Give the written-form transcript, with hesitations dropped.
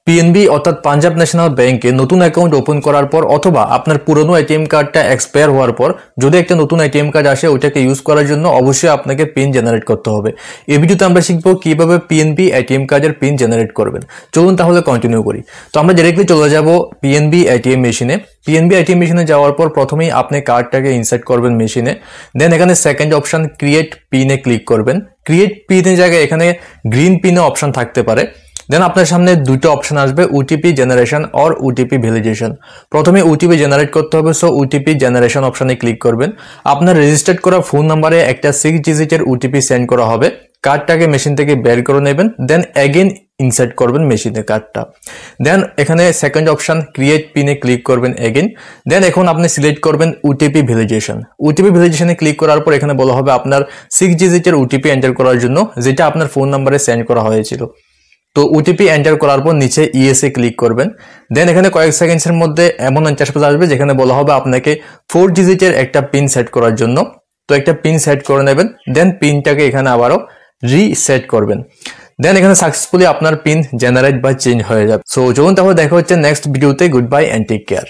PNB অর্থাৎ Punjab national ব্যাংকে নতুন অ্যাকাউন্ট ওপেন করার পর অথবা আপনার পুরনো এটিএম কার্ডটা এক্সপায়ার হওয়ার পর যদি একটা নতুন এটিএম কার্ড আসে ওইটাকে ইউজ করার জন্য অবশ্যই আপনাকে পিন জেনারেট করতে হবে। এই ভিডিওতে আমরা শিখবো কিভাবে পিএনবি এটিএম কার্ডের পিন জেনারেট করবেন। চলুন তাহলে কন্টিনিউ করি। তো আমরা ডাইরেক্টলি চলে যাব পিএনবি এটিএম মেশিনে। পিএনবি এটিএম মেশিনে যাওয়ার পর প্রথমেই আপনি কার্ডটাকে ইনসার্ট করবেন মেশিনে। দেন এখানে সেকেন্ড অপশন ক্রিয়েট পিনে ক্লিক করবেন। ক্রিয়েট পিনের জায়গায় এখানে গ্রিন পিনে অপশন থাকতে পারে। দেন আপনার সামনে দুটো অপশন আসবে, ওটিপি জেনারেশন আর ওটিপি ভ্যালিডেশন। প্রথমে ওটিপি জেনারেট করতে হবে, সো ওটিপি জেনারেশন অপশনে ক্লিক করবেন। আপনার রেজিস্টার্ড করা ফোন নাম্বারে একটা 6 ডিজিটের ওটিপি সেন্ড করা হবে। কার্ডটাকে মেশিন থেকে বের করে নেবেন, দেন অ্যাগেন ইনসার্ট করবেন মেশিনে কার্ডটা। দেন এখানে সেকেন্ড অপশন ক্রিয়েট পিনে ক্লিক করবেন অ্যাগেন। দেন এখন আপনি সিলেক্ট করবেন ওটিপি ভ্যালিডেশন। ওটিপি ভ্যালিডেশনে ক্লিক করার পর এখানে বলা হবে আপনার 6 ডিজিটের ওটিপি এন্টার করার জন্য, যেটা আপনার ফোন নাম্বারে সেন্ড করা হয়েছিল। তো ওটিপি এন্টার করার পর নিচে ইএস এ ক্লিক করবেন। দেন এখানে কয়েক সেকেন্ডসের মধ্যে এমন ইন্টারফেস আসবে যেখানে বলা হবে আপনাকে 4 ডিজিটের একটা পিন সেট করার জন্য। তো একটা পিন সেট করে নেবেন, দেন পিনটাকে এখানে আবারও রিসেট করবেন। দেন এখানে সাকসেসফুলি আপনার পিন জেনারেট বা চেঞ্জ হয়ে যাবে। সো চলুন তাহলে দেখা হচ্ছে নেক্সট ভিডিওতে। Good bye and take care.